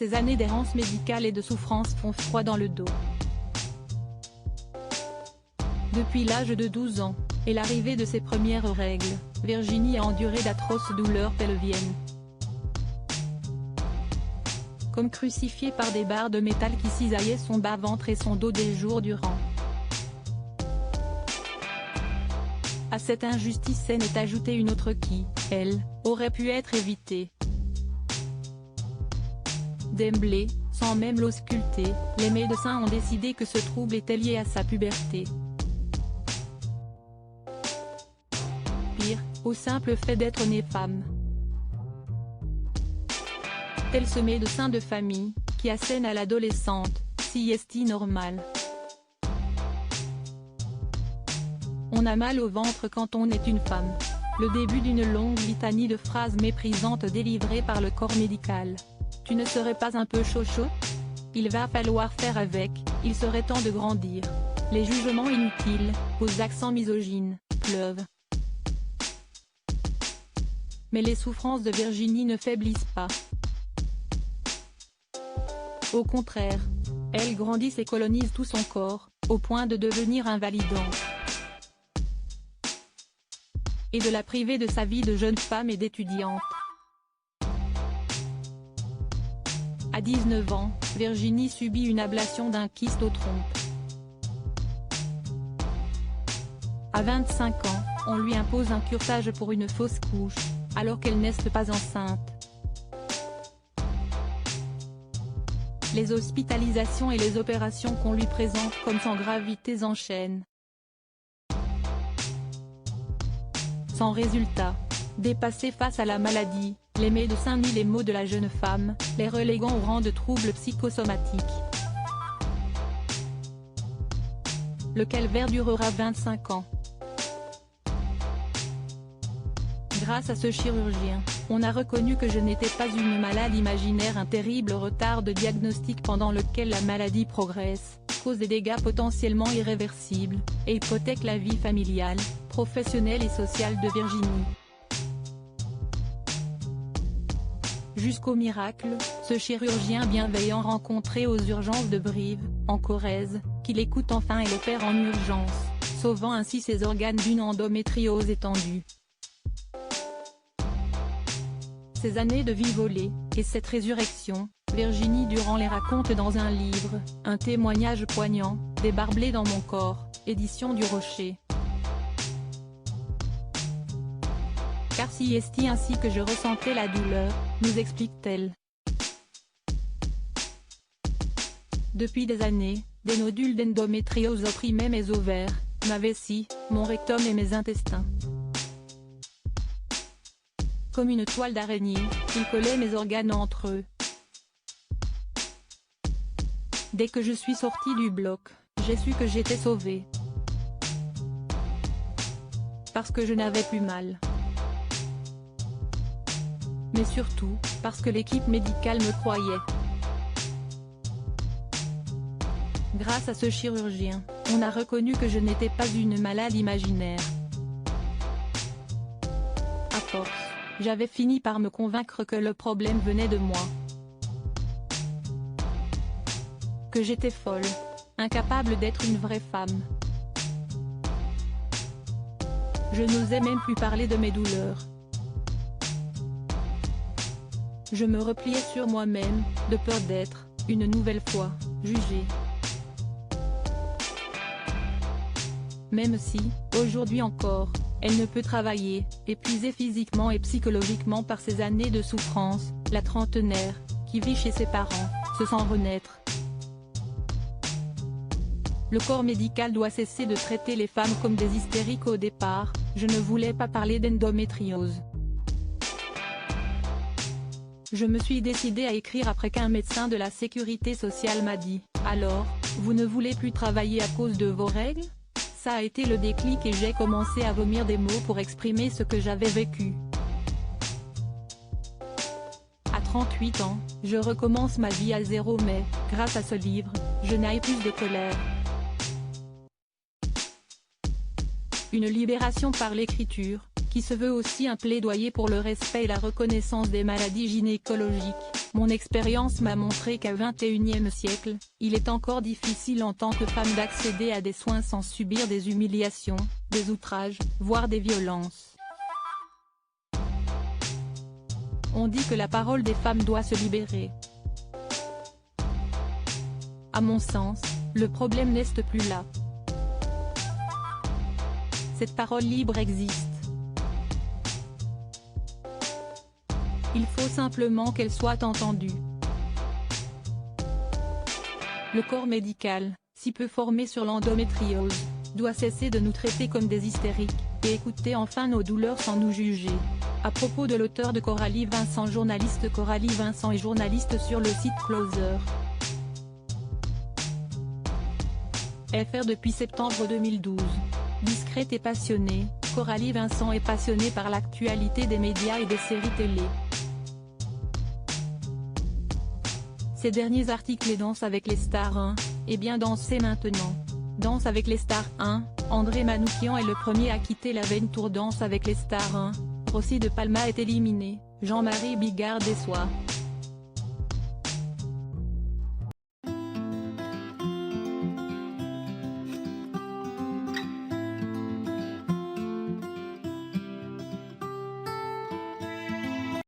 Ces années d'errance médicale et de souffrance font froid dans le dos. Depuis l'âge de 12 ans, et l'arrivée de ses premières règles, Virginie a enduré d'atroces douleurs pelviennes. Comme crucifiée par des barres de métal qui cisaillaient son bas-ventre et son dos des jours durant. À cette injustice saine est ajoutée une autre qui, elle, aurait pu être évitée. D'emblée, sans même l'ausculter, les médecins ont décidé que ce trouble était lié à sa puberté. Pire, au simple fait d'être née femme. Tel ce médecin de famille, qui assène à l'adolescente, si est-il normal. On a mal au ventre quand on est une femme. Le début d'une longue litanie de phrases méprisantes délivrées par le corps médical. Tu ne serais pas un peu chaud? Il va falloir faire avec, il serait temps de grandir. Les jugements inutiles, aux accents misogynes, pleuvent. Mais les souffrances de Virginie ne faiblissent pas. Au contraire, elle grandit et colonise tout son corps, au point de devenir invalidante. Et de la priver de sa vie de jeune femme et d'étudiante. À 19 ans, Virginie subit une ablation d'un kyste aux trompes. À 25 ans, on lui impose un curetage pour une fausse couche, alors qu'elle n'est pas enceinte. Les hospitalisations et les opérations qu'on lui présente comme sans gravité s'enchaînent. Sans résultat. Dépassée face à la maladie, les médecins nient les maux de la jeune femme, les reléguant au rang de troubles psychosomatiques. Le calvaire durera 25 ans. Grâce à ce chirurgien, on a reconnu que je n'étais pas une malade imaginaire, un terrible retard de diagnostic pendant lequel la maladie progresse, cause des dégâts potentiellement irréversibles, et hypothèque la vie familiale, professionnelle et sociale de Virginie. Jusqu'au miracle, ce chirurgien bienveillant rencontré aux urgences de Brive, en Corrèze, qui l'écoute enfin et l'opère en urgence, sauvant ainsi ses organes d'une endométriose étendue. Ces années de vie volée, et cette résurrection, Virginie Durand les raconte dans un livre, un témoignage poignant, des barbelés dans mon corps, édition du Rocher. Car si est ainsi que je ressentais la douleur, nous explique-t-elle. Depuis des années, des nodules d'endométriose opprimaient mes ovaires, ma vessie, mon rectum et mes intestins. Comme une toile d'araignée, ils collaient mes organes entre eux. Dès que je suis sortie du bloc, j'ai su que j'étais sauvée. Parce que je n'avais plus mal. Mais surtout, parce que l'équipe médicale me croyait. Grâce à ce chirurgien, on a reconnu que je n'étais pas une malade imaginaire. À force, j'avais fini par me convaincre que le problème venait de moi. Que j'étais folle, incapable d'être une vraie femme. Je n'osais même plus parler de mes douleurs. Je me repliais sur moi-même, de peur d'être, une nouvelle fois, jugée. Même si, aujourd'hui encore, elle ne peut travailler, épuisée physiquement et psychologiquement par ces années de souffrance, la trentenaire, qui vit chez ses parents, se sent renaître. Le corps médical doit cesser de traiter les femmes comme des hystériques au départ, je ne voulais pas parler d'endométriose. Je me suis décidée à écrire après qu'un médecin de la sécurité sociale m'a dit « Alors, vous ne voulez plus travailler à cause de vos règles ?» Ça a été le déclic et j'ai commencé à vomir des mots pour exprimer ce que j'avais vécu. À 38 ans, je recommence ma vie à zéro mais, grâce à ce livre, je n'ai plus de colère. Une libération par l'écriture, qui se veut aussi un plaidoyer pour le respect et la reconnaissance des maladies gynécologiques. Mon expérience m'a montré qu'au XXIe siècle, il est encore difficile en tant que femme d'accéder à des soins sans subir des humiliations, des outrages, voire des violences. On dit que la parole des femmes doit se libérer. À mon sens, le problème n'est plus là. Cette parole libre existe. Il faut simplement qu'elle soit entendue. Le corps médical, si peu formé sur l'endométriose, doit cesser de nous traiter comme des hystériques, et écouter enfin nos douleurs sans nous juger. À propos de l'auteur de Coralie Vincent, journaliste Coralie Vincent est journaliste sur le site Closer FR depuis septembre 2012. Discrète et passionnée, Coralie Vincent est passionnée par l'actualité des médias et des séries télé. Ses derniers articles et Danse avec les stars 1, et bien Danser maintenant. Danse avec les stars 1, André Manoukian est le premier à quitter la vaine tour Danse avec les stars 1, Rossi de Palma est éliminé, Jean-Marie Bigard déçoit.